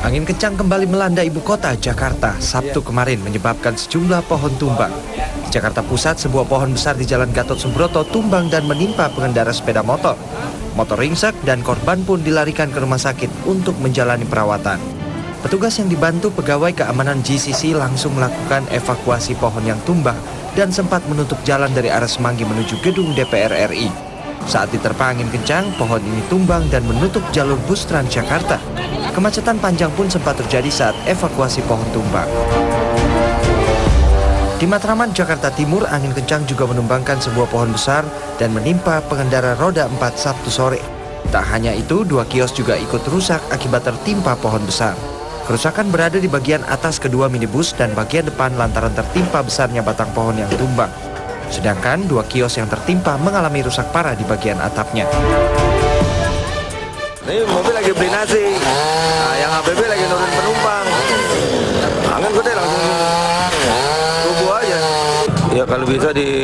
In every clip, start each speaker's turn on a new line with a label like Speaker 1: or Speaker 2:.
Speaker 1: Angin kencang kembali melanda ibu kota Jakarta Sabtu kemarin menyebabkan sejumlah pohon tumbang. Di Jakarta Pusat, sebuah pohon besar di Jalan Gatot Subroto tumbang dan menimpa pengendara sepeda motor. Motor ringsek dan korban pun dilarikan ke rumah sakit untuk menjalani perawatan. Petugas yang dibantu pegawai keamanan GCC langsung melakukan evakuasi pohon yang tumbang dan sempat menutup jalan dari arah Semanggi menuju gedung DPR RI. Saat diterpa angin kencang, pohon ini tumbang dan menutup jalur bus Transjakarta. Kemacetan panjang pun sempat terjadi saat evakuasi pohon tumbang. Di Matraman, Jakarta Timur, angin kencang juga menumbangkan sebuah pohon besar dan menimpa pengendara roda 4 Sabtu sore. Tak hanya itu, 2 kios juga ikut rusak akibat tertimpa pohon besar. Kerusakan berada di bagian atas kedua minibus dan bagian depan lantaran tertimpa besarnya batang pohon yang tumbang. Sedangkan 2 kios yang tertimpa mengalami rusak parah di bagian atapnya.
Speaker 2: Ini mobil lagi beli nasi, yang ABB lagi nurun penumpang. Angin gede langsung rubuh aja. Ya kalau bisa dikontrol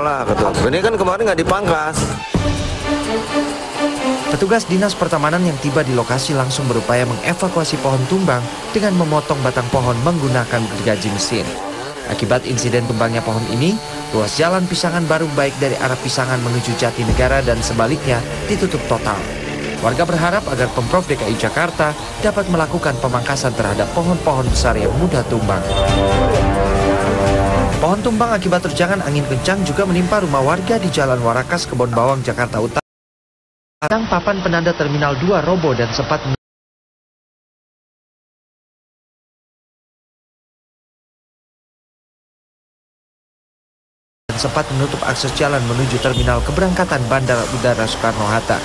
Speaker 2: lah gitu. Ini kan kemarin nggak dipangkas.
Speaker 1: Petugas Dinas Pertamanan yang tiba di lokasi langsung berupaya mengevakuasi pohon tumbang dengan memotong batang pohon menggunakan gergaji mesin. Akibat insiden tumbangnya pohon ini, ruas jalan Pisangan Baru baik dari arah Pisangan menuju Jatinegara dan sebaliknya ditutup total. Warga berharap agar Pemprov DKI Jakarta dapat melakukan pemangkasan terhadap pohon-pohon besar yang mudah tumbang. Pohon tumbang akibat terjangan angin kencang juga menimpa rumah warga di Jalan Warakas, Kebon Bawang, Jakarta Utara. Papan penanda Terminal 2 roboh dan sempat menutup akses jalan menuju terminal keberangkatan Bandara Udara Soekarno-Hatta.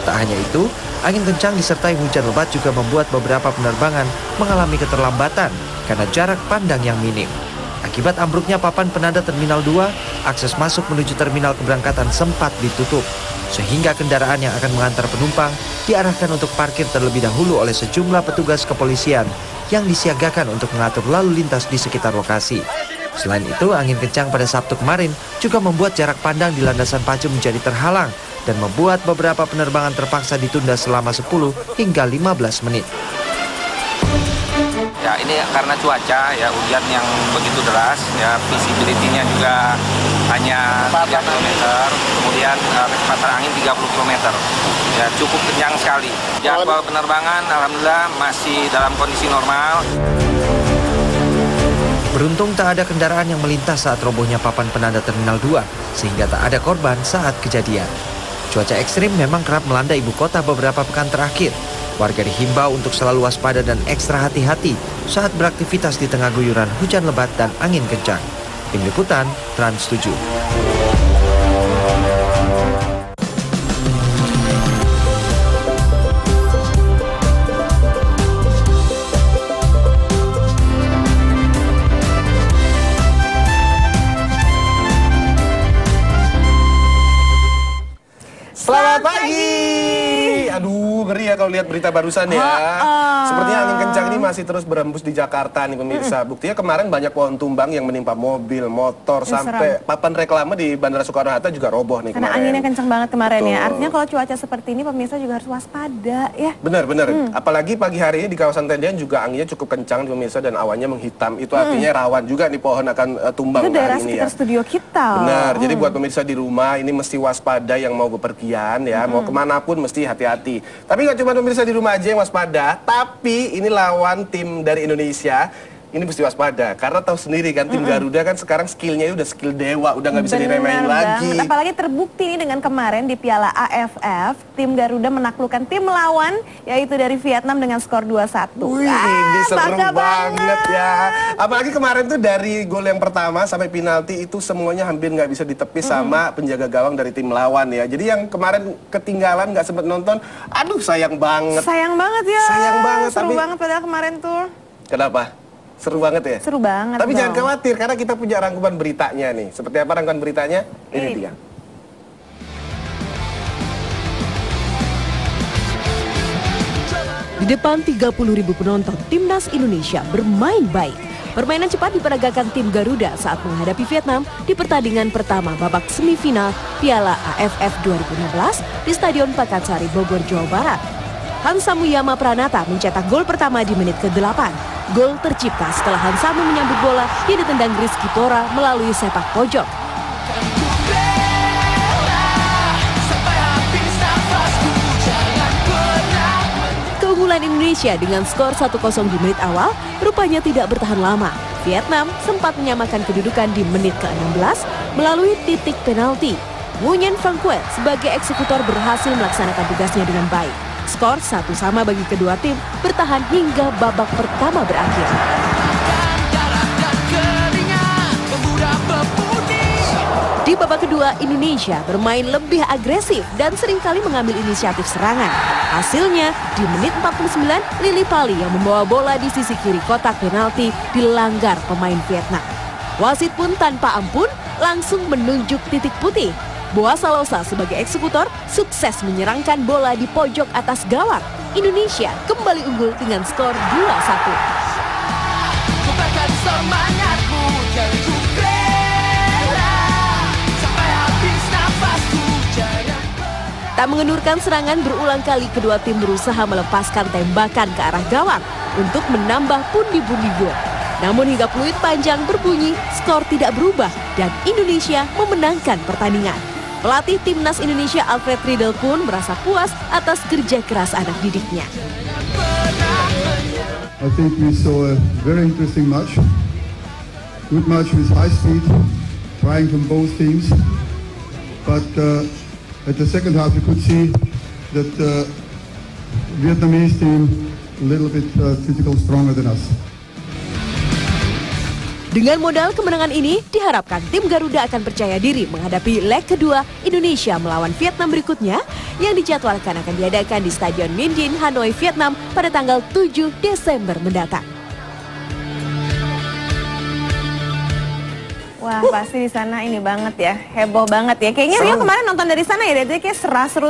Speaker 1: Tak hanya itu, angin kencang disertai hujan lebat juga membuat beberapa penerbangan mengalami keterlambatan karena jarak pandang yang minim. Akibat ambruknya papan penanda Terminal 2, akses masuk menuju terminal keberangkatan sempat ditutup, sehingga kendaraan yang akan mengantar penumpang diarahkan untuk parkir terlebih dahulu oleh sejumlah petugas kepolisian yang disiagakan untuk mengatur lalu lintas di sekitar lokasi. Selain itu, angin kencang pada Sabtu kemarin juga membuat jarak pandang di landasan pacu menjadi terhalang dan membuat beberapa penerbangan terpaksa ditunda selama 10 hingga 15 menit.
Speaker 3: Ya, ini karena cuaca, ya hujan yang begitu deras, ya visibility-nya juga hanya 3 km, kemudian kecepatan angin 30 km. Ya, cukup kencang sekali. Jadwal penerbangan alhamdulillah masih dalam kondisi normal.
Speaker 1: Beruntung tak ada kendaraan yang melintas saat robohnya papan penanda Terminal 2, sehingga tak ada korban saat kejadian. Cuaca ekstrim memang kerap melanda ibu kota beberapa pekan terakhir. Warga dihimbau untuk selalu waspada dan ekstra hati-hati saat beraktivitas di tengah guyuran hujan lebat dan angin kencang. Tim Liputan, Trans 7.
Speaker 4: Selamat pagi. Aduh, ngeri ya kalau lihat berita barusan ya. Sepertinya angin kencang ini masih terus berembus di Jakarta nih pemirsa. Buktinya kemarin banyak pohon tumbang yang menimpa mobil, motor, sampai papan reklame di Bandara Soekarno-Hatta juga roboh nih
Speaker 5: karena
Speaker 4: kemarin.
Speaker 5: anginnya kencang banget kemarin ya. Artinya kalau cuaca seperti ini pemirsa juga harus waspada ya.
Speaker 4: Benar. Apalagi pagi hari ini di kawasan Tendian juga anginnya cukup kencang pemirsa dan awannya menghitam. Itu artinya rawan juga nih pohon akan tumbang
Speaker 5: itu daerah
Speaker 4: hari ini
Speaker 5: sekitar
Speaker 4: ya.
Speaker 5: Studio kita.
Speaker 4: Benar, jadi buat pemirsa di rumah ini mesti waspada yang mau bepergian ya, mau kemanapun mesti hati-hati. Tapi nggak cuma pemirsa di rumah aja yang waspada, tapi ini lawan tim dari Indonesia. Ini mesti waspada, karena tahu sendiri kan tim Garuda kan sekarang skillnya udah skill dewa, udah nggak bisa diremehin lagi.
Speaker 5: Apalagi terbukti nih dengan kemarin di Piala AFF, tim Garuda menaklukkan tim lawan yaitu dari Vietnam dengan skor 2-1.
Speaker 4: Wih, ini seru banget ya. Apalagi kemarin tuh dari gol yang pertama sampai penalti itu semuanya hampir nggak bisa ditepis sama penjaga gawang dari tim lawan ya. Jadi yang kemarin ketinggalan nggak sempat nonton, aduh sayang banget.
Speaker 5: Sayang banget ya.
Speaker 4: Sayang banget.
Speaker 5: Seru banget padahal kemarin tuh.
Speaker 4: Kenapa? Seru banget ya?
Speaker 5: Seru banget.
Speaker 4: Tapi jangan khawatir karena kita punya rangkuman beritanya nih. Seperti apa rangkuman beritanya? Ini dia.
Speaker 6: Di depan 30.000 penonton, Timnas Indonesia bermain baik. Permainan cepat diperagakan tim Garuda saat menghadapi Vietnam di pertandingan pertama babak semifinal Piala AFF 2016 di Stadion Pakansari Bogor, Jawa Barat. Hansamuyama Pranata mencetak gol pertama di menit ke-8. Gol tercipta setelah Hansamu menyambut bola yang ditendang Rizky Tora melalui sepak pojok. Keunggulan Indonesia dengan skor 1-0 di menit awal rupanya tidak bertahan lama. Vietnam sempat menyamakan kedudukan di menit ke-16 melalui titik penalti. Nguyen Phan Quet sebagai eksekutor berhasil melaksanakan tugasnya dengan baik. Skor 1-1 bagi kedua tim bertahan hingga babak pertama berakhir. Di babak kedua, Indonesia bermain lebih agresif dan seringkali mengambil inisiatif serangan. Hasilnya, di menit 49, Lili Pali yang membawa bola di sisi kiri kotak penalti dilanggar pemain Vietnam. Wasit pun tanpa ampun langsung menunjuk titik putih. Boa Salosa sebagai eksekutor sukses menyerangkan bola di pojok atas gawang. Indonesia kembali unggul dengan skor 2-1. Tak mengendurkan serangan, berulang kali kedua tim berusaha melepaskan tembakan ke arah gawang untuk menambah pundi-pundi gol. Namun hingga peluit panjang berbunyi, skor tidak berubah dan Indonesia memenangkan pertandingan. Pelatih timnas Indonesia Alfred Riedel pun merasa puas atas kerja keras anak didiknya.
Speaker 7: I think we saw a very interesting match. Good match with high speed, trying from both teams. But at the second half you could see that the Vietnamese team a little bit physical stronger than us.
Speaker 6: Dengan modal kemenangan ini, diharapkan tim Garuda akan percaya diri menghadapi leg kedua Indonesia melawan Vietnam berikutnya yang dijadwalkan akan diadakan di Stadion Minh Dinh, Hanoi, Vietnam pada tanggal 7 Desember mendatang.
Speaker 5: Wah, pasti di sana ini banget ya, heboh banget ya. Kayaknya Rio kemarin nonton dari sana ya, jadi kayak seru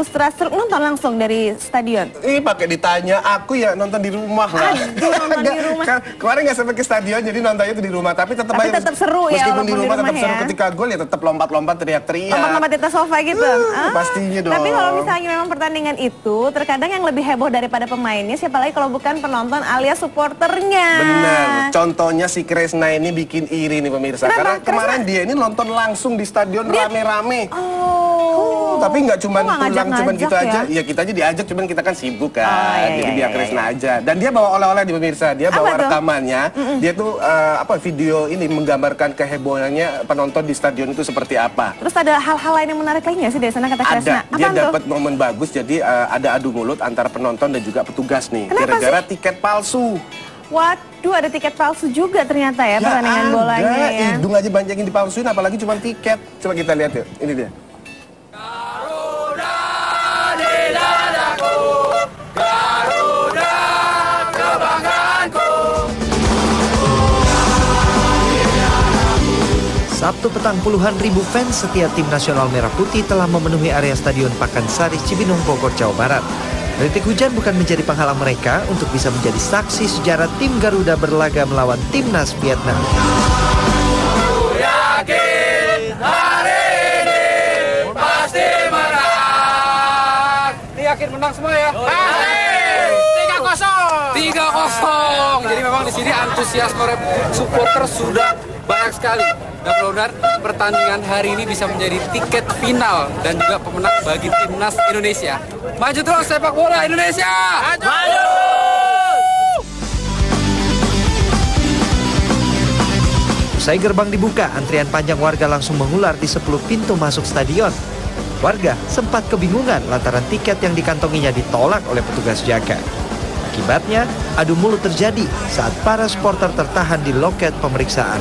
Speaker 5: nonton langsung dari stadion.
Speaker 4: Ini pakai ditanya, aku ya nonton di rumah lah.
Speaker 5: Aduh, nonton di rumah.
Speaker 4: Kemarin nggak sampai ke stadion, jadi nontonnya itu di rumah. Tapi tetap aja,
Speaker 5: tetap seru ya,
Speaker 4: meskipun di rumah tetap seru
Speaker 5: ya.
Speaker 4: ketika gol ya tetap lompat-lompat teriak-teriak.
Speaker 5: Lompat-lompat di atas sofa gitu.
Speaker 4: Pastinya dong.
Speaker 5: Tapi kalau misalnya memang pertandingan itu, terkadang yang lebih heboh daripada pemainnya, siapa lagi kalau bukan penonton alias supporternya.
Speaker 4: Benar. Contohnya si Kresna ini bikin iri nih pemirsa.
Speaker 5: Kenapa?
Speaker 4: Karena kemarin dia ini nonton langsung di stadion rame-rame. Tapi nggak cuma pulang cuman gitu aja. Ya kita aja diajak, cuman kita kan sibuk kan. Jadi dia Kresna aja. Dan dia bawa oleh-oleh di pemirsa. Dia bawa rekamannya. Dia tuh video ini menggambarkan kehebohannya penonton di stadion itu seperti apa.
Speaker 5: Terus ada hal-hal lain yang menarik lainnya sih dari sana kata Kresna?
Speaker 4: Ada. Dia dapat momen bagus. Jadi ada adu mulut antara penonton dan juga petugas nih. Gara-gara tiket palsu.
Speaker 5: Waduh, ada tiket palsu juga ternyata ya pertandingan bolanya ya.
Speaker 4: Hidung aja banyak yang dipalsuin, apalagi cuma tiket. Coba kita lihat yuk, ini dia.
Speaker 8: Garuda di dadaku, Garuda kebanggaanku.
Speaker 1: Sabtu petang puluhan ribu fans setia tim nasional Merah Putih telah memenuhi area Stadion Pakansari Cibinong, Bogor, Jawa Barat. Rintik hujan bukan menjadi penghalang mereka untuk bisa menjadi saksi sejarah tim Garuda berlaga melawan timnas Vietnam.
Speaker 8: Yakin hari ini pasti menang.
Speaker 3: Yakin menang semua ya?
Speaker 8: Pasti. 3-0. Jadi memang di sini antusiasme supporter sudah banyak sekali. Dan mudah-mudahan pertandingan hari ini bisa menjadi tiket final dan juga pemenang bagi timnas Indonesia. Maju terus sepak bola Indonesia! Maju!
Speaker 1: Usai gerbang dibuka, antrian panjang warga langsung mengular di 10 pintu masuk stadion. Warga sempat kebingungan lantaran tiket yang dikantonginya ditolak oleh petugas jaga. Akibatnya, adu mulut terjadi saat para supporter tertahan di loket pemeriksaan.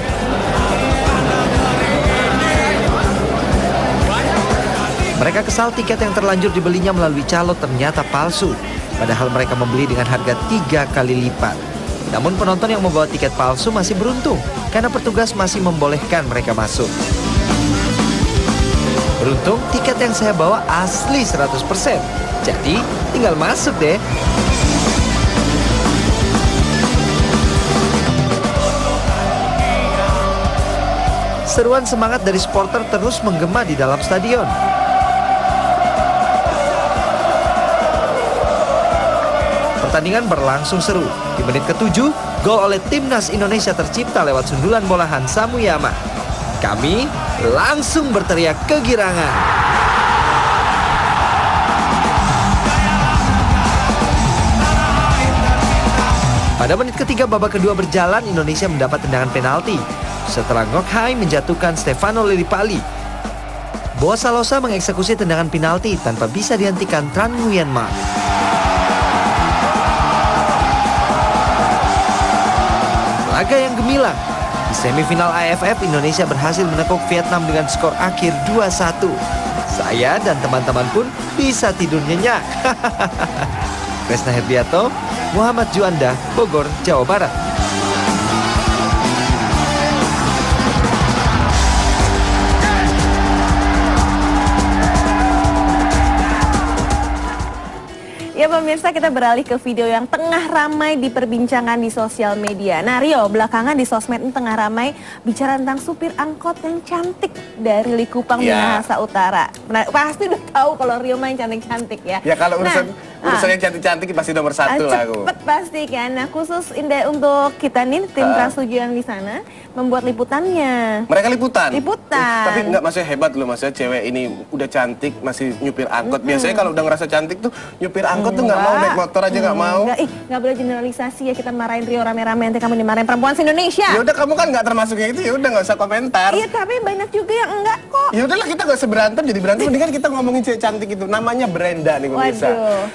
Speaker 1: Mereka kesal tiket yang terlanjur dibelinya melalui calo ternyata palsu. Padahal mereka membeli dengan harga 3 kali lipat. Namun penonton yang membawa tiket palsu masih beruntung karena petugas masih membolehkan mereka masuk. Beruntung tiket yang saya bawa asli 100%. Jadi tinggal masuk deh. Seruan semangat dari supporter terus menggema di dalam stadion. pertandingan berlangsung seru. Di menit ke-7, gol oleh timnas Indonesia tercipta lewat sundulan bola Hansa Muyama. Kami langsung berteriak kegirangan. Pada menit ketiga babak kedua berjalan, Indonesia mendapat tendangan penalti setelah Ngoc Hai menjatuhkan Stefano Lillipali. Boa Salosa mengeksekusi tendangan penalti tanpa bisa dihentikan Tran Nguyen Ma. Laga yang gemilang. Di semifinal AFF, Indonesia berhasil menekuk Vietnam dengan skor akhir 2-1. Saya dan teman-teman pun bisa tidur nyenyak. Kresna Herdiato, Muhammad Juanda, Bogor, Jawa Barat.
Speaker 5: Ya pemirsa, kita beralih ke video yang tengah ramai diperbincangkan di sosial media. Nah Rio, belakangan di sosmed ini tengah ramai bicara tentang supir angkot yang cantik dari Likupang, Minahasa Utara. Nah, pasti udah tahu kalau Rio main cantik-cantik ya.
Speaker 4: Ya kalau urusannya cantik-cantik pasti nomor 1 lah aku.
Speaker 5: Cepet pasti kan. Nah khusus untuk kita nih, tim Trans 7 yang di sana membuat liputannya.
Speaker 4: Mereka liputan?
Speaker 5: Liputan.
Speaker 4: Tapi enggak, maksudnya hebat loh, maksudnya cewek ini udah cantik masih nyupir angkot. Biasanya kalau udah ngerasa cantik tuh nyupir angkot tuh nggak mau, naik motor aja nggak mau.
Speaker 5: Nggak boleh generalisasi ya, kita marahin Rio rame-rame, nanti kamu dimarahin perempuan se-Indonesia.
Speaker 4: Ya udah, kamu kan nggak termasuk yang itu, ya udah nggak usah komentar.
Speaker 5: Iya, tapi banyak juga yang enggak kok.
Speaker 4: Ya udahlah, kita nggak seberantem jadi berantem. Mendingan kita ngomongin cewek cantik itu. Namanya Brenda nih pemirsa.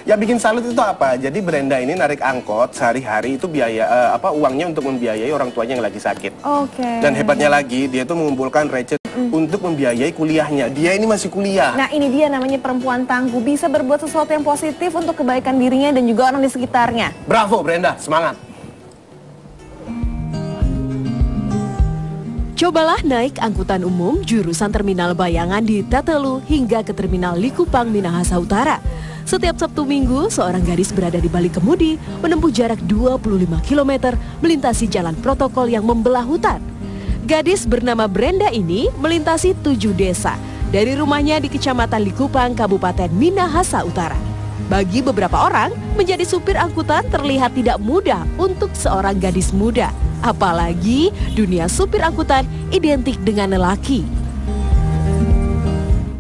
Speaker 4: Ya bikin salut itu apa? Jadi Brenda ini narik angkot sehari-hari itu biaya uangnya untuk membiayai orang tuanya yang lagi sakit.
Speaker 5: Oke.
Speaker 4: Dan hebatnya lagi, dia tuh mengumpulkan receh untuk membiayai kuliahnya. Dia ini masih kuliah.
Speaker 5: Nah ini dia namanya perempuan tangguh, bisa berbuat sesuatu yang positif untuk kebaikan dirinya dan juga orang di sekitarnya.
Speaker 4: Bravo Brenda, semangat.
Speaker 6: Cobalah naik angkutan umum jurusan Terminal Bayangan di Tatelu hingga ke Terminal Likupang, Minahasa Utara. Setiap Sabtu Minggu, seorang gadis berada di balik kemudi menempuh jarak 25 km melintasi jalan protokol yang membelah hutan. Gadis bernama Brenda ini melintasi 7 desa dari rumahnya di Kecamatan Likupang, Kabupaten Minahasa Utara. Bagi beberapa orang, menjadi supir angkutan terlihat tidak mudah untuk seorang gadis muda. Apalagi dunia supir angkutan identik dengan lelaki.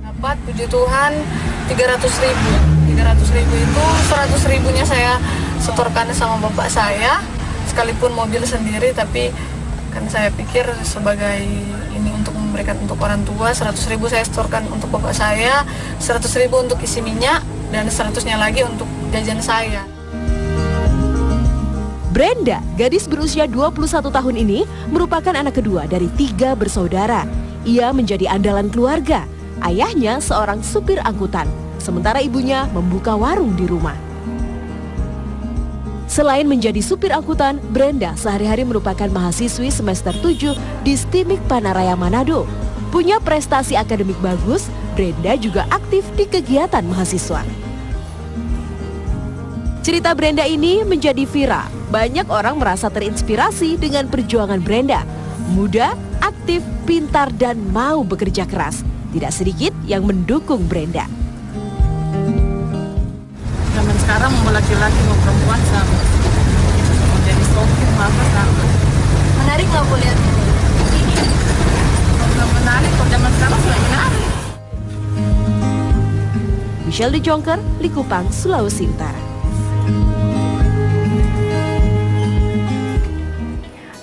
Speaker 9: Dapat puji Tuhan 300.000. 300.000 itu 100.000-nya saya setorkan sama bapak saya, sekalipun mobil sendiri, tapi kan saya pikir sebagai ini untuk memberikan untuk orang tua. 100.000 saya setorkan untuk bapak saya, 100.000 untuk isi minyak, dan 100-nya lagi untuk jajan saya.
Speaker 6: Brenda, gadis berusia 21 tahun ini merupakan anak kedua dari 3 bersaudara. Ia menjadi andalan keluarga. Ayahnya seorang supir angkutan, sementara ibunya membuka warung di rumah. Selain menjadi supir angkutan, Brenda sehari-hari merupakan mahasiswi semester 7 di STIMIK Panaraya Manado. Punya prestasi akademik bagus, Brenda juga aktif di kegiatan mahasiswa. Cerita Brenda ini menjadi viral. Banyak orang merasa terinspirasi dengan perjuangan Brenda. Muda, aktif, pintar, dan mau bekerja keras. Tidak sedikit yang mendukung Brenda.
Speaker 10: Zaman sekarang mau laki-laki mau perempuan sama. Mau jadi sopir mau apa sama.
Speaker 9: Menarik nggak Bu lihat ini?
Speaker 10: Kalau menarik, kalau zaman sekarang sudah menarik.
Speaker 6: Michelle De Jongker, Likupang, Sulawesi Utara.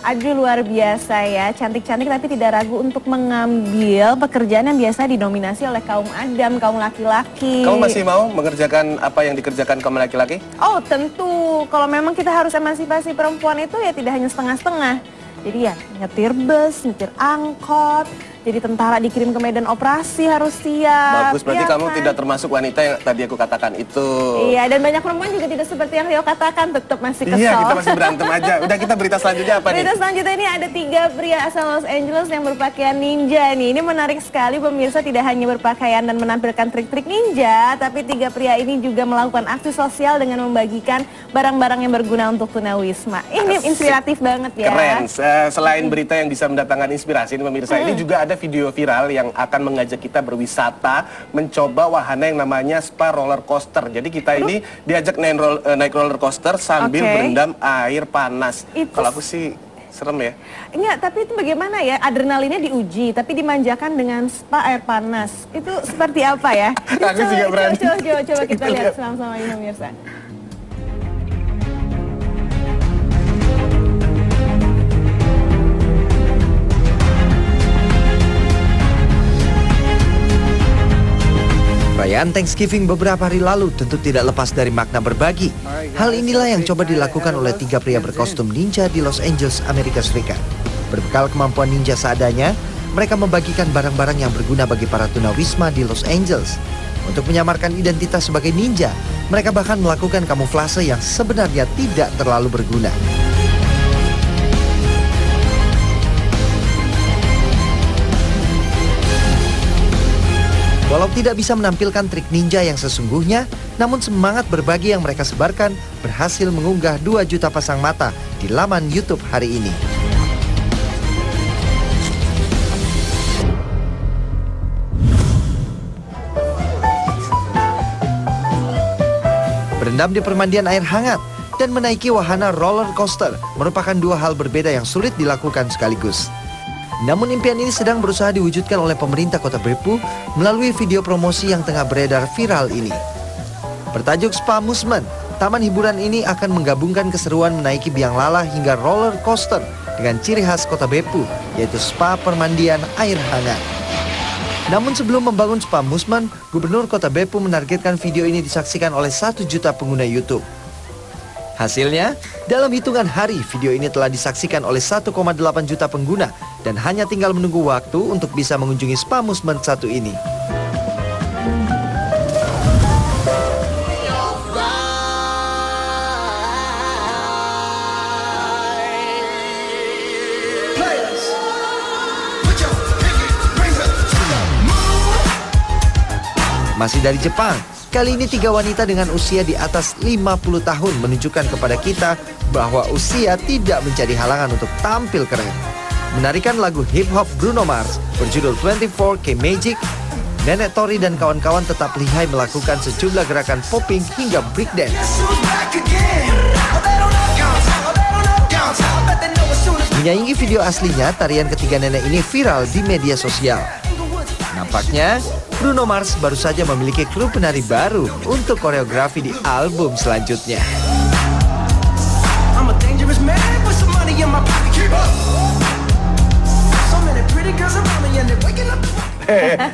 Speaker 5: Aduh luar biasa ya, cantik-cantik tapi tidak ragu untuk mengambil pekerjaan yang biasa didominasi oleh kaum adam, kaum laki-laki.
Speaker 4: Kamu masih mau mengerjakan apa yang dikerjakan kaum laki-laki?
Speaker 5: Oh tentu, kalau memang kita harus emansipasi perempuan itu ya tidak hanya setengah-setengah. Jadi ya nyetir bus, nyetir angkot, jadi tentara dikirim ke medan operasi harus siap.
Speaker 4: Bagus, berarti
Speaker 5: ya
Speaker 4: kamu
Speaker 5: kan?
Speaker 4: tidak termasuk wanita yang tadi aku katakan itu.
Speaker 5: Iya, dan banyak perempuan juga tidak seperti yang Rio katakan, tetap masih kesel.
Speaker 4: Iya, kita masih berantem aja. Udah, kita berita selanjutnya apa nih?
Speaker 5: Berita selanjutnya ini ada 3 pria asal Los Angeles yang berpakaian ninja nih. Ini menarik sekali pemirsa, tidak hanya berpakaian dan menampilkan trik-trik ninja, tapi 3 pria ini juga melakukan aksi sosial dengan membagikan barang-barang yang berguna untuk tunawisma. Ini inspiratif banget ya.
Speaker 4: Keren. Selain berita yang bisa mendatangkan inspirasi ini pemirsa, ini juga ada ada video viral yang akan mengajak kita berwisata, mencoba wahana yang namanya spa roller coaster. Jadi kita ini diajak naik roller coaster sambil berendam air panas. Kalau aku sih serem ya.
Speaker 5: Enggak, tapi itu bagaimana ya? Adrenalinnya diuji, tapi dimanjakan dengan spa air panas. Itu seperti apa ya?
Speaker 4: Aku juga berani.
Speaker 5: Coba kita lihat sama-sama ini pemirsa.
Speaker 1: Perayaan Thanksgiving beberapa hari lalu tentu tidak lepas dari makna berbagi. Hal inilah yang coba dilakukan oleh 3 pria berkostum ninja di Los Angeles, Amerika Serikat. Berbekal kemampuan ninja seadanya, mereka membagikan barang-barang yang berguna bagi para tunawisma di Los Angeles. Untuk menyamarkan identitas sebagai ninja, mereka bahkan melakukan kamuflase yang sebenarnya tidak terlalu berguna. Walau tidak bisa menampilkan trik ninja yang sesungguhnya, namun semangat berbagi yang mereka sebarkan berhasil mengunggah 2 juta pasang mata di laman YouTube hari ini. Berendam di permandian air hangat dan menaiki wahana roller coaster merupakan 2 hal berbeda yang sulit dilakukan sekaligus. Namun impian ini sedang berusaha diwujudkan oleh pemerintah Kota Beppu melalui video promosi yang tengah beredar viral ini. Bertajuk Spa Amusement, taman hiburan ini akan menggabungkan keseruan menaiki biang lala hingga roller coaster dengan ciri khas Kota Beppu, yaitu spa permandian air hangat. Namun sebelum membangun Spa Amusement, Gubernur Kota Beppu menargetkan video ini disaksikan oleh 1 juta pengguna YouTube. Hasilnya, dalam hitungan hari video ini telah disaksikan oleh 1,8 juta pengguna dan hanya tinggal menunggu waktu untuk bisa mengunjungi Spa Amusement satu ini. Masih dari Jepang, kali ini 3 wanita dengan usia di atas 50 tahun menunjukkan kepada kita bahwa usia tidak menjadi halangan untuk tampil keren. Menarikan lagu hip-hop Bruno Mars berjudul 24K Magic, Nenek Tori dan kawan-kawan tetap lihai melakukan sejumlah gerakan popping hingga breakdance. Menyaingi video aslinya, tarian ketiga nenek ini viral di media sosial. Nampaknya, Bruno Mars baru saja memiliki kru penari baru untuk koreografi di album selanjutnya.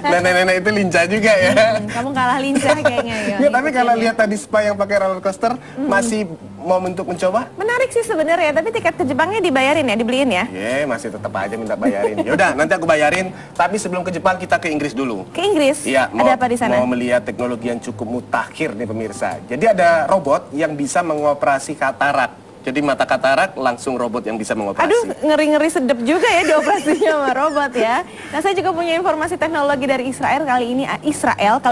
Speaker 4: Nenek-nenek itu lincah juga ya.
Speaker 5: Kamu kalah lincah kayaknya ya.
Speaker 4: Ya, tapi kalau lihat tadi spa yang pakai roller coaster, masih mau untuk mencoba?
Speaker 5: Menarik sih sebenarnya, tapi tiket ke Jepangnya dibayarin ya, dibeliin ya?
Speaker 4: Masih tetap aja minta bayarin. Yaudah, nanti aku bayarin. Tapi sebelum ke Jepang, kita ke Inggris dulu.
Speaker 5: Ke Inggris?
Speaker 4: Iya.
Speaker 5: Ada apa di sana?
Speaker 4: Mau melihat teknologi yang cukup mutakhir nih pemirsa. Jadi ada robot yang bisa mengoperasi katarak. Jadi mata katarak langsung robot yang bisa mengoperasi.
Speaker 5: Aduh, ngeri-ngeri sedep juga ya dioperasinya sama robot ya. Nah, saya juga punya informasi teknologi dari Israel. Kali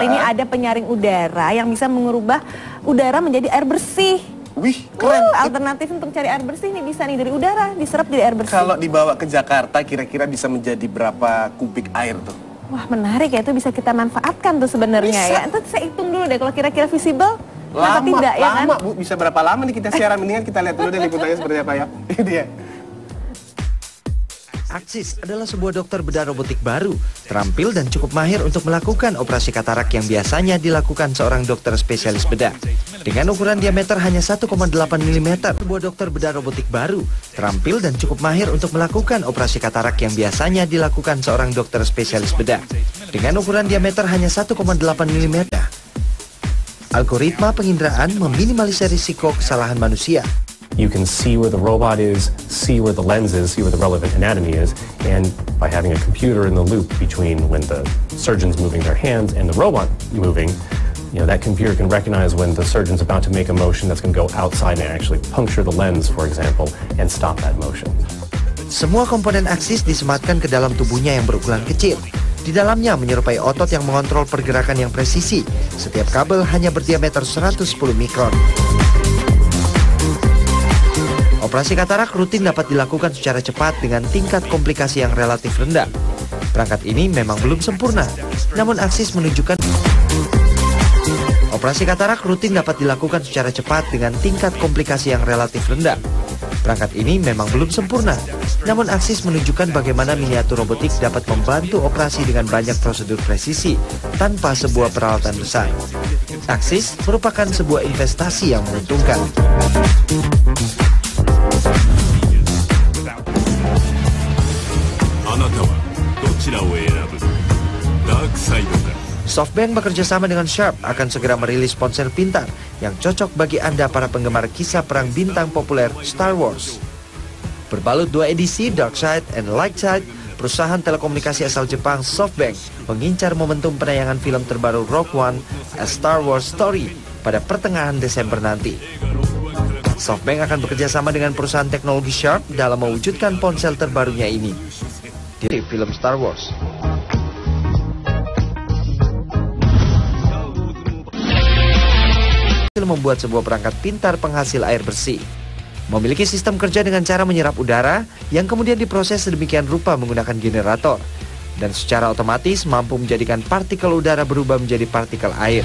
Speaker 5: ini ada penyaring udara yang bisa mengubah udara menjadi air bersih.
Speaker 4: Wih, keren.
Speaker 5: Alternatif untuk cari air bersih nih bisa nih dari udara, diserap jadi air bersih.
Speaker 4: Kalau dibawa ke Jakarta kira-kira bisa menjadi berapa kubik air tuh?
Speaker 5: Wah, menarik ya, itu bisa kita manfaatkan tuh sebenarnya ya. Entar saya hitung dulu deh kalau kira-kira visible.
Speaker 4: Lama,
Speaker 5: tidak, ya kan?
Speaker 4: Bu. Bisa berapa lama nih kita siaran? Mendingan kita lihat dulu deh liputannya seperti apa ya. Ini dia.
Speaker 1: Axis adalah sebuah dokter bedah robotik baru, terampil dan cukup mahir untuk melakukan operasi katarak yang biasanya dilakukan seorang dokter spesialis bedah. Dengan ukuran diameter hanya 1,8 mm, sebuah dokter bedah robotik baru, terampil dan cukup mahir untuk melakukan operasi katarak yang biasanya dilakukan seorang dokter spesialis bedah. Dengan ukuran diameter hanya 1,8 mm. Algoritma penginderaan meminimalisir risiko kesalahan manusia.
Speaker 11: You can see where the robot is, see where the lens is, see where the relevant anatomy is, and by having a computer in the loop between when the surgeon's moving their hands and the robot moving, that computer can recognize when the surgeon's about to make a motion that's going to go outside and actually puncture the lens, for example, and stop that motion.
Speaker 1: Semua komponen Axis disematkan ke dalam tubuhnya yang berukuran kecil. Di dalamnya menyerupai otot yang mengontrol pergerakan yang presisi. Setiap kabel hanya berdiameter 110 mikron. Operasi katarak rutin dapat dilakukan secara cepat dengan tingkat komplikasi yang relatif rendah. Perangkat ini memang belum sempurna, namun Axis menunjukkan operasi katarak rutin dapat dilakukan secara cepat dengan tingkat komplikasi yang relatif rendah. Perangkat ini memang belum sempurna, namun Axis menunjukkan bagaimana miniatur robotik dapat membantu operasi dengan banyak prosedur presisi tanpa sebuah peralatan besar. Axis merupakan sebuah investasi yang menguntungkan. SoftBank bekerja sama dengan Sharp akan segera merilis ponsel pintar yang cocok bagi Anda para penggemar kisah perang bintang populer Star Wars. Berbalut dua edisi Dark Side and Light Side, perusahaan telekomunikasi asal Jepang SoftBank mengincar momentum penayangan film terbaru Rogue One: A Star Wars Story pada pertengahan Desember nanti. SoftBank akan bekerja sama dengan perusahaan teknologi Sharp dalam mewujudkan ponsel terbarunya ini di film Star Wars. Membuat sebuah perangkat pintar penghasil air bersih. Memiliki sistem kerja dengan cara menyerap udara yang kemudian diproses sedemikian rupa menggunakan generator, dan secara otomatis mampu menjadikan partikel udara berubah menjadi partikel air.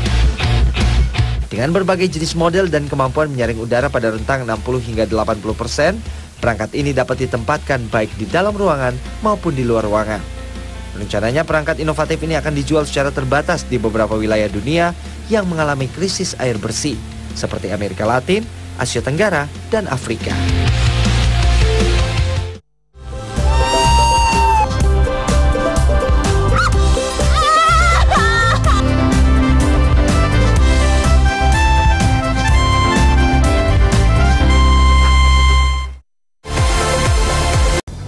Speaker 1: Dengan berbagai jenis model dan kemampuan menyaring udara pada rentang 60 hingga 80%, perangkat ini dapat ditempatkan baik di dalam ruangan maupun di luar ruangan. Rencananya perangkat inovatif ini akan dijual secara terbatas di beberapa wilayah dunia yang mengalami krisis air bersih, seperti Amerika Latin, Asia Tenggara, dan Afrika.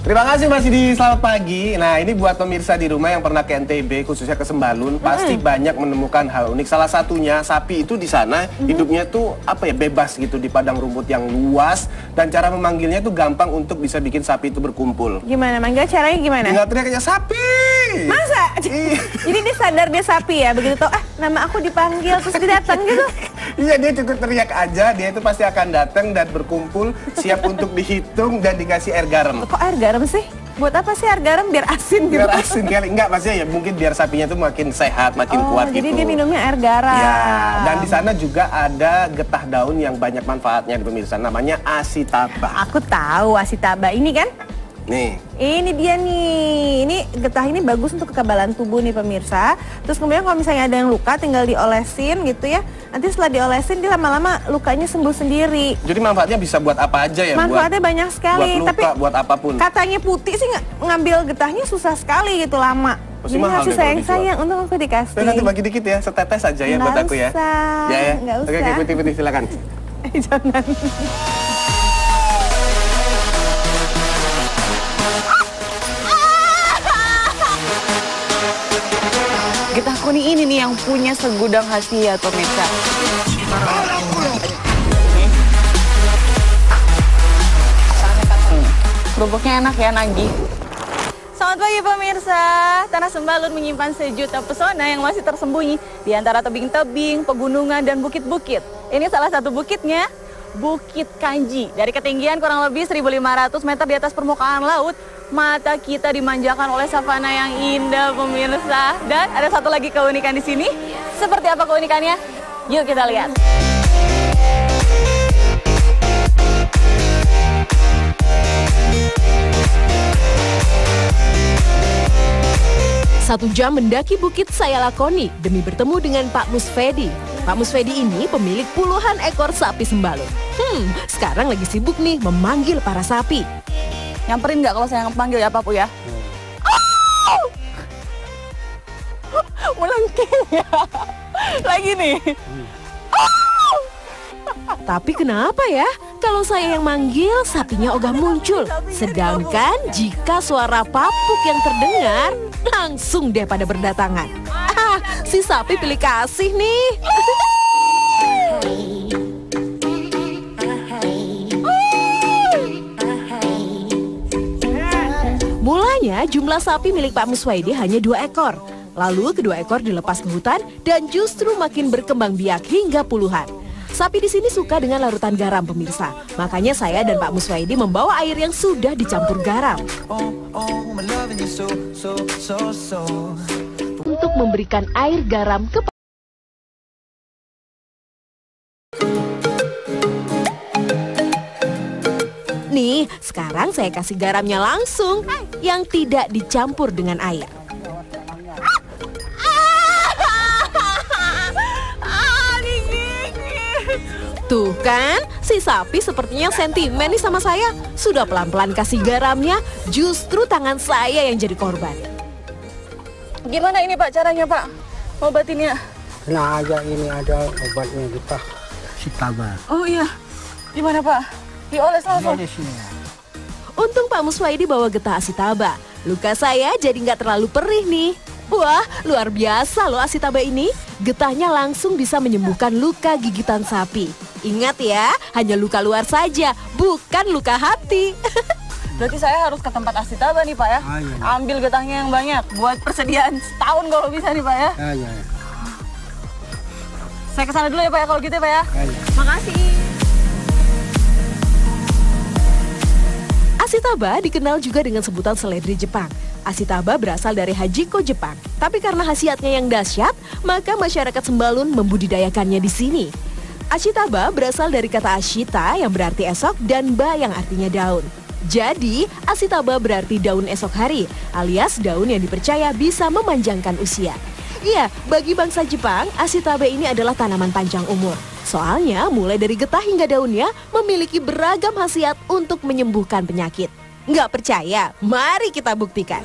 Speaker 4: Terima kasih masih di Selamat Pagi. Nah, ini buat pemirsa di rumah yang pernah ke NTB, khususnya ke Sembalun, pasti banyak menemukan hal unik. Salah satunya sapi itu di sana hidupnya tuh bebas gitu di padang rumput yang luas, dan cara memanggilnya tuh gampang untuk bisa bikin sapi itu berkumpul.
Speaker 5: Gimana manggil, caranya gimana?
Speaker 4: Tinggal teriak aja sapi.
Speaker 5: Masa? Jadi dia sadar dia sapi ya, begitu tau nama aku dipanggil terus dia datang gitu.
Speaker 4: Iya, dia cukup teriak aja, dia itu pasti akan datang dan berkumpul, siap untuk dihitung dan dikasih air garam.
Speaker 5: Kok air garam sih? Buat apa sih air garam? Biar asin gitu?
Speaker 4: Biar asin kali, enggak maksudnya ya mungkin biar sapinya tuh makin sehat, makin kuat gitu.
Speaker 5: Jadi dia minumnya air garam.
Speaker 4: Ya, dan di sana juga ada getah daun yang banyak manfaatnya pemirsa, namanya asitaba.
Speaker 5: Aku tahu asitaba ini kan?
Speaker 4: Nih.
Speaker 5: Ini dia nih. Ini getah ini bagus untuk kekebalan tubuh nih pemirsa. Terus kemudian kalau misalnya ada yang luka tinggal diolesin gitu ya. Nanti setelah diolesin dia lama-lama lukanya sembuh sendiri.
Speaker 4: Jadi manfaatnya bisa buat apa aja ya?
Speaker 5: Manfaatnya banyak sekali.
Speaker 4: Buat luka,
Speaker 5: tapi
Speaker 4: buat apapun.
Speaker 5: Katanya Putih sih ngambil getahnya susah sekali gitu lama.
Speaker 4: Pasti
Speaker 5: jadi harus sayang-sayang, untung aku dikasih.
Speaker 4: Nanti bagi dikit ya, setetes aja ya buat aku ya. Ya.
Speaker 5: Nggak usah.
Speaker 4: Oke, Putih silakan.
Speaker 5: Jangan.
Speaker 10: Getah kuning ini nih yang punya segudang khasiat pemirsa. Kerupuknya enak ya, nagih.
Speaker 5: Selamat pagi pemirsa. Tanah Sembalun menyimpan sejuta pesona yang masih tersembunyi di antara tebing-tebing, pegunungan, dan bukit-bukit. Ini salah satu bukitnya, Bukit Kanji. Dari ketinggian kurang lebih 1.500 meter di atas permukaan laut, mata kita dimanjakan oleh savana yang indah pemirsa. Dan ada satu lagi keunikan di sini. Seperti apa keunikannya? Yuk kita lihat.
Speaker 6: Satu jam mendaki bukit saya lakoni demi bertemu dengan Pak Musfedi. Pak Musfedi ini pemilik puluhan ekor sapi Sembalun. Sekarang lagi sibuk nih memanggil para sapi.
Speaker 10: Nyamperin nggak kalau saya panggil ya Pak Pu ya?
Speaker 5: Melengking ya. Lagi nih.
Speaker 6: Tapi kenapa ya? Kalau saya yang manggil, sapinya ogah muncul. Sedangkan jika suara papuk yang terdengar, langsung deh pada berdatangan. Si sapi pilih kasih nih. Mulanya jumlah sapi milik Pak Muswaidi hanya 2 ekor. Lalu kedua ekor dilepas ke hutan dan justru makin berkembang biak hingga puluhan. Sapi di sini suka dengan larutan garam, pemirsa. Makanya saya dan Pak Muswaidi membawa air yang sudah dicampur garam. Untuk memberikan air garam ke Nih, sekarang saya kasih garamnya langsung, yang tidak dicampur dengan air. Tuh kan, si sapi sepertinya sentimen nih sama saya. Sudah pelan-pelan kasih garamnya, justru tangan saya yang jadi korban.
Speaker 10: Gimana ini Pak caranya Pak? Obatinnya?
Speaker 12: Nah aja ini ada obatnya kita, Asitaba.
Speaker 10: Oh iya, gimana Pak? Dioles langsung?
Speaker 6: Untung Pak Muswaidi bawa getah Asitaba. Luka saya jadi nggak terlalu perih nih. Wah, luar biasa loh Asitaba ini. Getahnya langsung bisa menyembuhkan luka gigitan sapi. Ingat ya, hanya luka luar saja, bukan luka hati.
Speaker 10: Berarti saya harus ke tempat Asitaba nih Pak ya? Ambil getahnya yang banyak, buat persediaan setahun kalau bisa nih Pak ya? Saya kesana dulu ya Pak ya kalau gitu ya Pak ya? Makasih.
Speaker 6: Asitaba dikenal juga dengan sebutan seledri Jepang. Asitaba berasal dari Hajiko, Jepang. Tapi karena khasiatnya yang dahsyat, maka masyarakat Sembalun membudidayakannya di sini. Ashitaba berasal dari kata ashita yang berarti esok dan ba yang artinya daun. Jadi, Ashitaba berarti daun esok hari, alias daun yang dipercaya bisa memanjangkan usia. Iya, bagi bangsa Jepang, Ashitaba ini adalah tanaman panjang umur. Soalnya, mulai dari getah hingga daunnya memiliki beragam khasiat untuk menyembuhkan penyakit. Nggak percaya? Mari kita buktikan.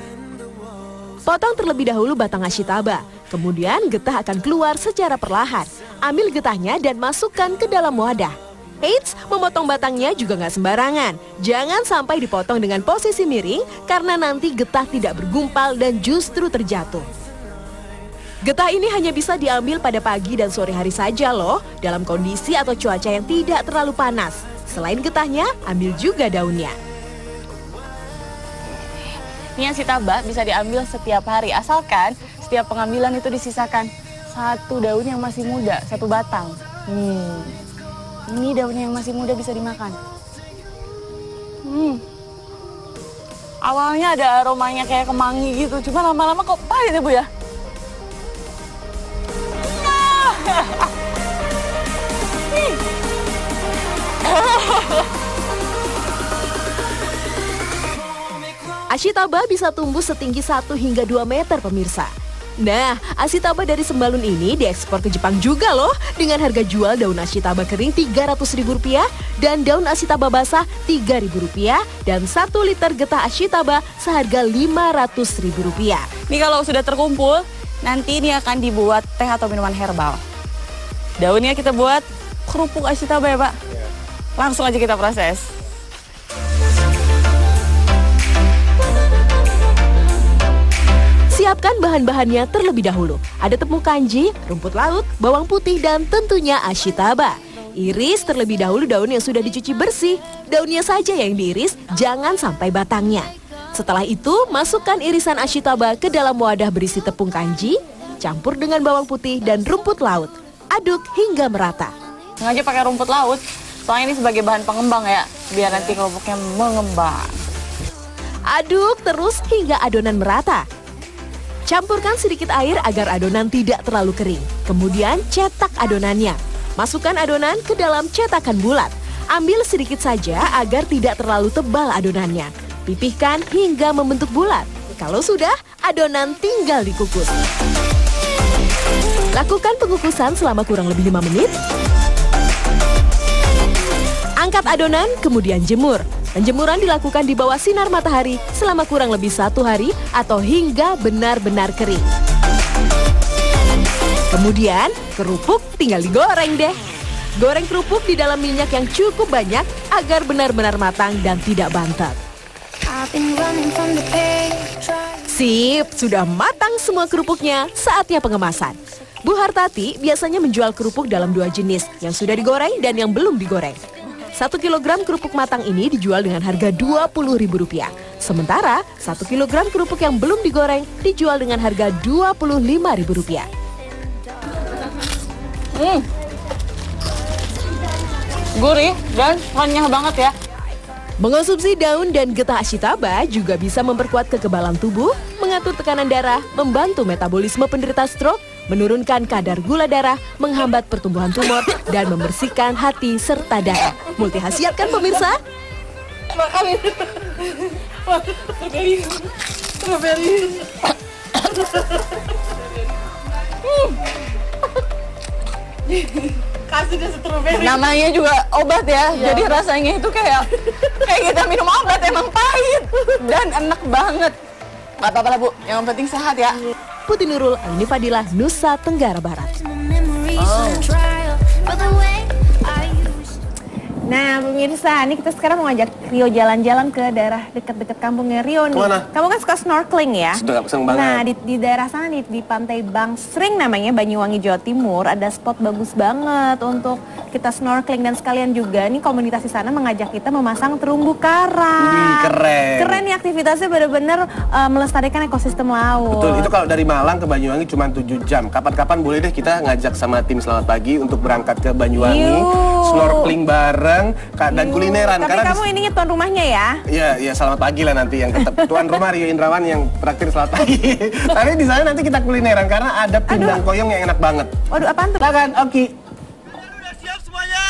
Speaker 6: Potong terlebih dahulu batang Ashitaba, kemudian getah akan keluar secara perlahan. Ambil getahnya dan masukkan ke dalam wadah. Eits, memotong batangnya juga nggak sembarangan. Jangan sampai dipotong dengan posisi miring karena nanti getah tidak bergumpal dan justru terjatuh. Getah ini hanya bisa diambil pada pagi dan sore hari saja loh, dalam kondisi atau cuaca yang tidak terlalu panas. Selain getahnya, ambil juga daunnya.
Speaker 10: Ini Ashitaba bisa diambil setiap hari, asalkan setiap pengambilan itu disisakan satu daun yang masih muda, satu batang. Ini daunnya yang masih muda bisa dimakan. Awalnya ada aromanya kayak kemangi gitu, cuma lama-lama kok pahit ya Bu ya?
Speaker 6: Ashitaba bisa tumbuh setinggi 1 hingga 2 meter pemirsa. Nah, Ashitaba dari Sembalun ini diekspor ke Jepang juga loh, dengan harga jual daun Ashitaba kering Rp300.000 dan daun Ashitaba basah Rp3.000 dan 1 liter getah Ashitaba seharga Rp500.000.
Speaker 10: Ini kalau sudah terkumpul, nanti ini akan dibuat teh atau minuman herbal. Daunnya kita buat kerupuk Ashitaba ya Pak? Langsung aja kita proses.
Speaker 6: Siapkan bahan-bahannya terlebih dahulu. Ada tepung kanji, rumput laut, bawang putih, dan tentunya Ashitaba. Iris terlebih dahulu daun yang sudah dicuci bersih. Daunnya saja yang diiris, jangan sampai batangnya. Setelah itu, masukkan irisan Ashitaba ke dalam wadah berisi tepung kanji, campur dengan bawang putih dan rumput laut. Aduk hingga merata.
Speaker 10: Sengaja pakai rumput laut, soalnya ini sebagai bahan pengembang ya, biar nanti kerupuknya mengembang.
Speaker 6: Aduk terus hingga adonan merata. Campurkan sedikit air agar adonan tidak terlalu kering. Kemudian cetak adonannya. Masukkan adonan ke dalam cetakan bulat. Ambil sedikit saja agar tidak terlalu tebal adonannya. Pipihkan hingga membentuk bulat. Kalau sudah, adonan tinggal dikukus. Lakukan pengukusan selama kurang lebih 5 menit. Angkat adonan, kemudian jemur. Penjemuran dilakukan di bawah sinar matahari selama kurang lebih 1 hari atau hingga benar-benar kering. Kemudian, kerupuk tinggal digoreng deh. Goreng kerupuk di dalam minyak yang cukup banyak agar benar-benar matang dan tidak bantet. Sip, sudah matang semua kerupuknya, saatnya pengemasan. Bu Hartati biasanya menjual kerupuk dalam 2 jenis, yang sudah digoreng dan yang belum digoreng. 1 kilogram kerupuk matang ini dijual dengan harga Rp20.000. Sementara 1 kilogram kerupuk yang belum digoreng dijual dengan harga Rp25.000.
Speaker 10: Gurih dan renyah banget ya.
Speaker 6: Mengonsumsi daun dan getah ashitaba juga bisa memperkuat kekebalan tubuh, mengatur tekanan darah, membantu metabolisme penderita stroke, menurunkan kadar gula darah, menghambat pertumbuhan tumor, dan membersihkan hati serta darah. Multihasiat kan pemirsa?
Speaker 10: Makan itu. Strawberry. Kasih dia strawberry. Namanya juga obat ya. Jadi rasanya itu kayak kita minum obat, emang pahit dan enak banget. Gak apa-apa lah Bu, yang penting sehat ya.
Speaker 6: Putih Nurul, Aini Fadilah, Nusa Tenggara Barat.
Speaker 5: Nah pemirsa, ini kita sekarang mau ngajak Rio jalan-jalan ke daerah dekat-dekat kampungnya Rio nih.
Speaker 4: Kemana?
Speaker 5: Kamu kan suka snorkeling ya?
Speaker 4: Sudah, seneng banget.
Speaker 5: Nah di daerah sana di pantai Bangsring namanya, Banyuwangi, Jawa Timur, ada spot bagus banget untuk kita snorkeling. Dan sekalian juga nih komunitas di sana mengajak kita memasang terumbu karang.
Speaker 4: Keren.
Speaker 5: Keren nih aktivitasnya, bener-bener melestarikan ekosistem laut.
Speaker 4: Betul, itu kalau dari Malang ke Banyuwangi cuma 7 jam. Kapan-kapan boleh deh kita ngajak sama tim Selamat Pagi untuk berangkat ke Banyuwangi, snorkeling bareng dan kulineran.
Speaker 5: Tapi
Speaker 4: karena
Speaker 5: kamu ini tuan rumahnya ya?
Speaker 4: Iya, Selamat Pagi lah nanti yang tetap tuan rumah Rio Indrawan yang traktir Selamat Pagi. Tapi di sana nanti kita kulineran karena ada pindang koyong yang enak banget.
Speaker 5: Waduh, apaan tuh?
Speaker 4: Silakan, Oki.
Speaker 13: Udah siap semuanya?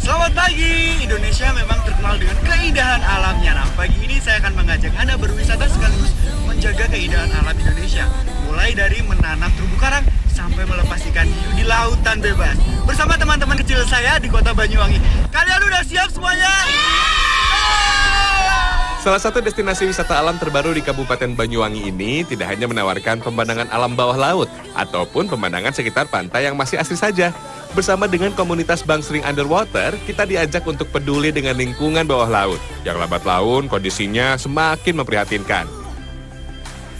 Speaker 13: Selamat pagi, Indonesia memang terkenal dengan keindahan alamnya. Nah, pagi ini saya akan mengajak Anda berwisata sekaligus menjaga keindahan alam Indonesia. Mulai dari menanam terumbu karang sampai melepas ikan hiu di lautan bebas. Bersama teman-teman kecil saya di kota Banyuwangi. Kalian udah siap semuanya?
Speaker 14: Salah satu destinasi wisata alam terbaru di Kabupaten Banyuwangi ini tidak hanya menawarkan pemandangan alam bawah laut ataupun pemandangan sekitar pantai yang masih asri saja. Bersama dengan komunitas Bangsring Underwater, kita diajak untuk peduli dengan lingkungan bawah laut. Yang lambat laun kondisinya semakin memprihatinkan.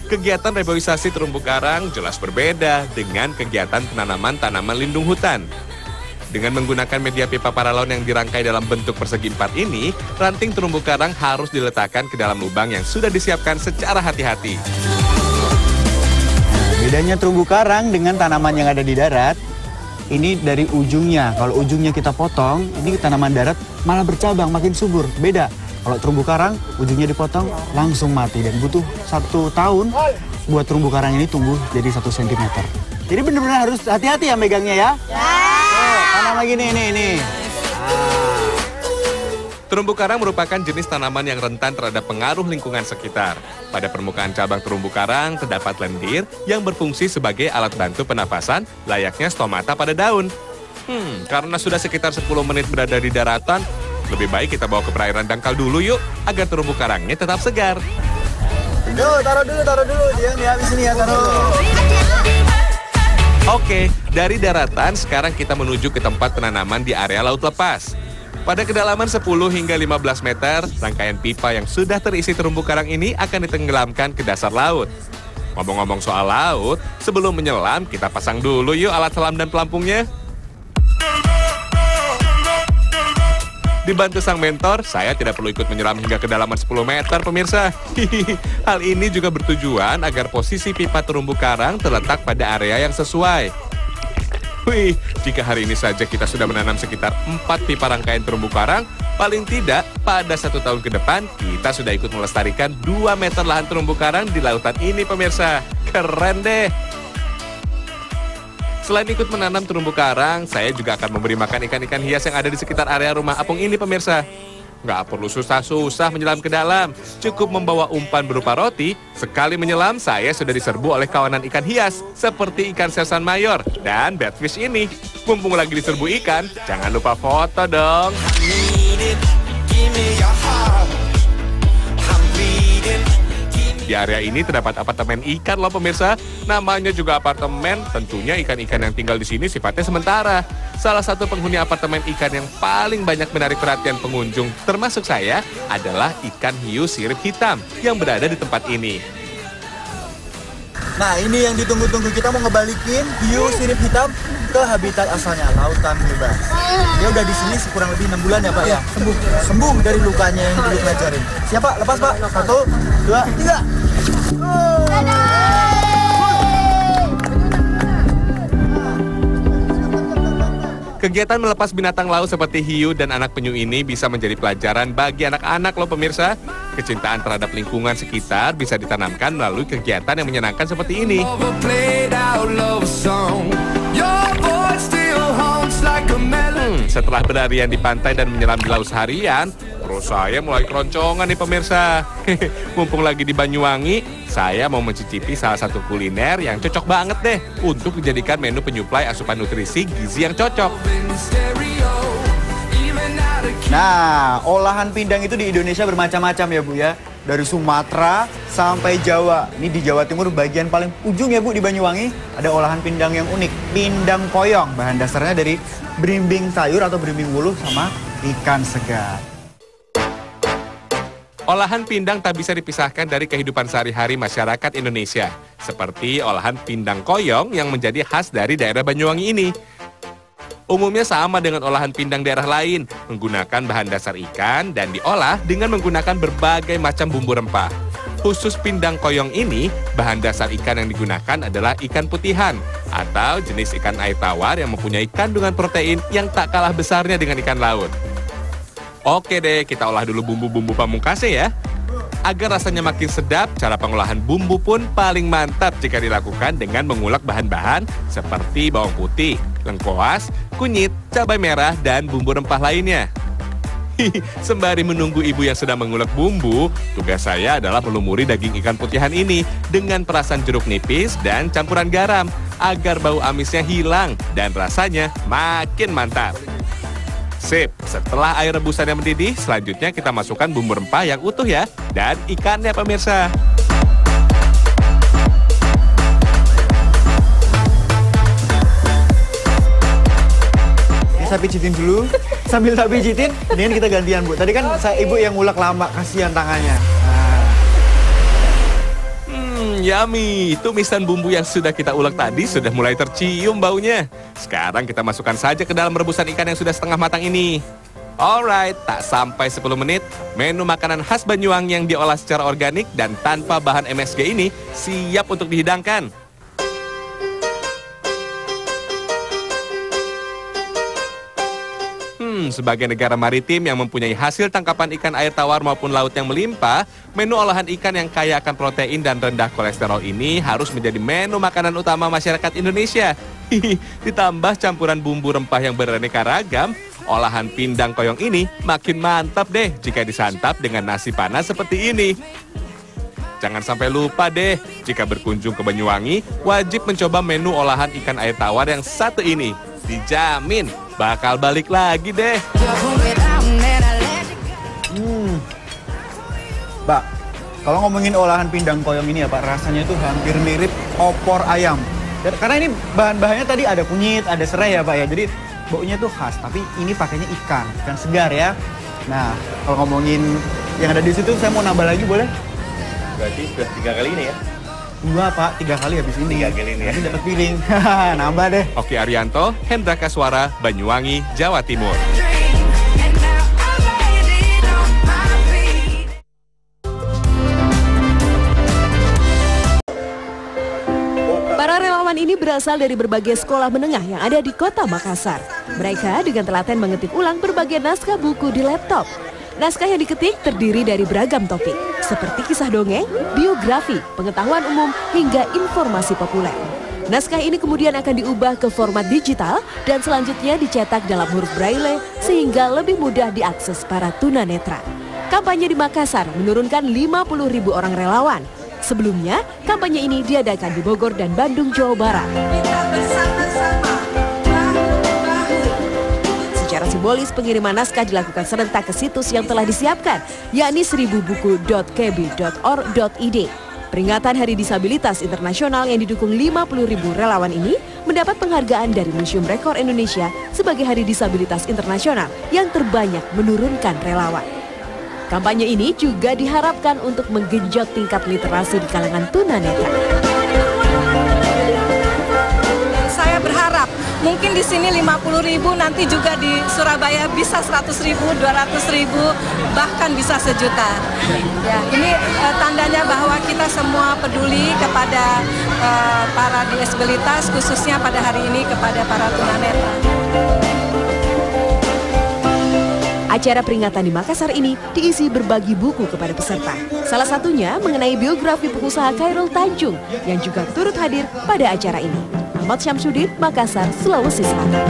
Speaker 14: Kegiatan reboisasi terumbu karang jelas berbeda dengan kegiatan penanaman tanaman lindung hutan. Dengan menggunakan media pipa paralon yang dirangkai dalam bentuk persegi 4 ini, ranting terumbu karang harus diletakkan ke dalam lubang yang sudah disiapkan secara hati-hati.
Speaker 15: Bedanya terumbu karang dengan tanaman yang ada di darat, ini dari ujungnya. Kalau ujungnya kita potong, ini tanaman darat malah bercabang, makin subur. Beda. Kalau terumbu karang, ujungnya dipotong, langsung mati. Dan butuh 1 tahun buat terumbu karang ini tumbuh jadi 1 cm. Jadi benar-benar harus hati-hati ya megangnya ya. Tanam lagi nih.
Speaker 14: Terumbu karang merupakan jenis tanaman yang rentan terhadap pengaruh lingkungan sekitar. Pada permukaan cabang terumbu karang terdapat lendir yang berfungsi sebagai alat bantu pernafasan layaknya stomata pada daun. Karena sudah sekitar 10 menit berada di daratan, lebih baik kita bawa ke perairan dangkal dulu yuk, agar terumbu karangnya tetap segar.
Speaker 15: Yuk, taruh dulu. Jangan dihabis ini ya, taruh.
Speaker 14: Oke, dari daratan sekarang kita menuju ke tempat penanaman di area laut lepas. Pada kedalaman 10 hingga 15 meter, rangkaian pipa yang sudah terisi terumbu karang ini akan ditenggelamkan ke dasar laut. Ngomong-ngomong soal laut, sebelum menyelam kita pasang dulu yuk alat selam dan pelampungnya. Dibantu sang mentor, saya tidak perlu ikut menyelam hingga kedalaman 10 meter, pemirsa. Hal ini juga bertujuan agar posisi pipa terumbu karang terletak pada area yang sesuai. Wih, jika hari ini saja kita sudah menanam sekitar 4 pipa rangkaian terumbu karang, paling tidak pada 1 tahun ke depan kita sudah ikut melestarikan 2 meter lahan terumbu karang di lautan ini, pemirsa. Keren deh! Selain ikut menanam terumbu karang, saya juga akan memberi makan ikan-ikan hias yang ada di sekitar area rumah apung ini, pemirsa. Nggak perlu susah-susah menyelam ke dalam, cukup membawa umpan berupa roti. Sekali menyelam, saya sudah diserbu oleh kawanan ikan hias, seperti ikan sesan mayor dan batfish ini. Mumpung lagi diserbu ikan, jangan lupa foto dong. Di area ini terdapat apartemen ikan loh pemirsa. Namanya juga apartemen, tentunya ikan-ikan yang tinggal di sini sifatnya sementara. Salah satu penghuni apartemen ikan yang paling banyak menarik perhatian pengunjung, termasuk saya, adalah ikan hiu sirip hitam yang berada di tempat ini.
Speaker 15: Nah, ini yang ditunggu-tunggu, kita mau ngebalikin hiu sirip hitam ke habitat asalnya, lautan bebas. Dia udah di sini kurang lebih 6 bulan ya Pak ya? Sembuh dari lukanya yang dulu pelajarin. Siap Pak, lepas Pak. 1, 2, 3.
Speaker 14: Kegiatan melepas binatang laut seperti hiu dan anak penyu ini bisa menjadi pelajaran bagi anak-anak loh pemirsa. Kecintaan terhadap lingkungan sekitar bisa ditanamkan melalui kegiatan yang menyenangkan seperti ini. Setelah berharian di pantai dan menyelam di laut seharian, perut saya mulai keroncongan nih pemirsa. Mumpung lagi di Banyuwangi, saya mau mencicipi salah satu kuliner yang cocok banget deh untuk dijadikan menu penyuplai asupan nutrisi gizi yang cocok.
Speaker 15: Nah, olahan pindang itu di Indonesia bermacam-macam ya Bu ya. Dari Sumatera sampai Jawa. Ini di Jawa Timur bagian paling ujung ya Bu, di Banyuwangi. Ada olahan pindang yang unik, pindang koyong. Bahan dasarnya dari berimbing sayur atau berimbing wuluh sama ikan segar.
Speaker 14: Olahan pindang tak bisa dipisahkan dari kehidupan sehari-hari masyarakat Indonesia. Seperti olahan pindang koyong yang menjadi khas dari daerah Banyuwangi ini. Umumnya sama dengan olahan pindang daerah lain, menggunakan bahan dasar ikan dan diolah dengan menggunakan berbagai macam bumbu rempah. Khusus pindang koyong ini, bahan dasar ikan yang digunakan adalah ikan putihan atau jenis ikan air tawar yang mempunyai kandungan protein yang tak kalah besarnya dengan ikan laut. Oke deh, kita olah dulu bumbu-bumbu pamungkasnya ya. Agar rasanya makin sedap, cara pengolahan bumbu pun paling mantap jika dilakukan dengan mengulek bahan-bahan seperti bawang putih, lengkoas, kunyit, cabai merah, dan bumbu rempah lainnya. Sembari menunggu ibu yang sedang mengulek bumbu, tugas saya adalah melumuri daging ikan putihan ini dengan perasan jeruk nipis dan campuran garam agar bau amisnya hilang dan rasanya makin mantap. Sip, setelah air rebusannya mendidih, selanjutnya kita masukkan bumbu rempah yang utuh ya, dan ikannya pemirsa.
Speaker 15: Saya pijitin dulu, sambil tak pijitin, kemudian kita gantian Bu. Tadi kan ibu yang ngulek lama, kasihan tangannya.
Speaker 14: Yummy, tumisan bumbu yang sudah kita ulek tadi sudah mulai tercium baunya. Sekarang kita masukkan saja ke dalam rebusan ikan yang sudah setengah matang ini. Alright, tak sampai 10 menit, menu makanan khas Banyuwangi yang diolah secara organik dan tanpa bahan MSG ini siap untuk dihidangkan. Sebagai negara maritim yang mempunyai hasil tangkapan ikan air tawar maupun laut yang melimpah, menu olahan ikan yang kaya akan protein dan rendah kolesterol ini harus menjadi menu makanan utama masyarakat Indonesia. Ditambah campuran bumbu rempah yang beraneka ragam, olahan pindang koyong ini makin mantap deh jika disantap dengan nasi panas seperti ini. Jangan sampai lupa deh, jika berkunjung ke Banyuwangi, wajib mencoba menu olahan ikan air tawar yang satu ini. Dijamin bakal balik lagi deh.
Speaker 15: Pak, kalau ngomongin olahan pindang koyong ini ya Pak, rasanya itu hampir mirip opor ayam. Karena ini bahan-bahannya tadi ada kunyit, ada serai ya Pak ya. Jadi baunya tuh khas, tapi ini pakainya ikan segar ya. Nah, kalau ngomongin yang ada di situ, saya mau nambah lagi boleh?
Speaker 16: Berarti sudah 3 kali ini ya?
Speaker 15: 2 Pak, 3 kali habis ini.
Speaker 16: 3 kali ini ya?
Speaker 15: Nanti dapat piring. Nambah deh.
Speaker 14: Oki Arianto, Hendra Kaswara, Banyuwangi, Jawa Timur.
Speaker 6: Para relawan ini berasal dari berbagai sekolah menengah yang ada di kota Makassar. Mereka dengan telaten mengetik ulang berbagai naskah buku di laptop. Naskah yang diketik terdiri dari beragam topik, seperti kisah dongeng, biografi, pengetahuan umum, hingga informasi populer. Naskah ini kemudian akan diubah ke format digital dan selanjutnya dicetak dalam huruf braille sehingga lebih mudah diakses para tunanetra. Kampanye di Makassar menurunkan 50.000 orang relawan. Sebelumnya, kampanye ini diadakan di Bogor dan Bandung, Jawa Barat. Secara simbolis, pengiriman naskah dilakukan serentak ke situs yang telah disiapkan, yakni 1000buku.kb.or.id. Peringatan Hari Disabilitas Internasional yang didukung 50.000 relawan ini mendapat penghargaan dari Museum Rekor Indonesia sebagai Hari Disabilitas Internasional yang terbanyak menurunkan relawan. Kampanye ini juga diharapkan untuk menggenjot tingkat literasi di kalangan tunanetra.
Speaker 17: Saya berharap Mungkin di sini 50.000, nanti juga di Surabaya bisa 100.000, 200.000, bahkan bisa sejuta. Ya, ini tandanya bahwa kita semua peduli kepada para disabilitas, khususnya pada hari ini kepada para tunanetra.
Speaker 6: Acara peringatan di Makassar ini diisi berbagi buku kepada peserta. Salah satunya mengenai biografi pengusaha Khairul Tanjung yang juga turut hadir pada acara ini. Ahmad Syamsuddin, Makassar, Sulawesi Selatan.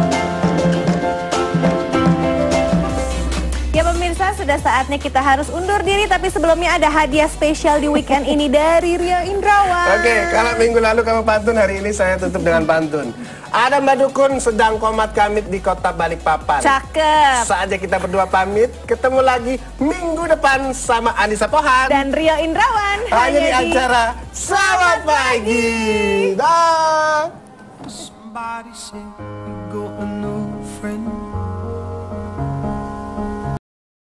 Speaker 5: Ya pemirsa, sudah saatnya kita harus undur diri, tapi sebelumnya ada hadiah spesial di weekend ini dari Rio Indrawan.
Speaker 4: Oke, kalau minggu lalu kamu pantun, hari ini saya tutup dengan pantun. Ada Mbak Dukun sedang komat kamit di kota Balikpapan.
Speaker 5: Cakep.
Speaker 4: Saatnya kita berdua pamit, ketemu lagi minggu depan sama Anissa Pohan
Speaker 5: dan Rio Indrawan.
Speaker 4: Hanya di acara Selamat Pagi. Dah.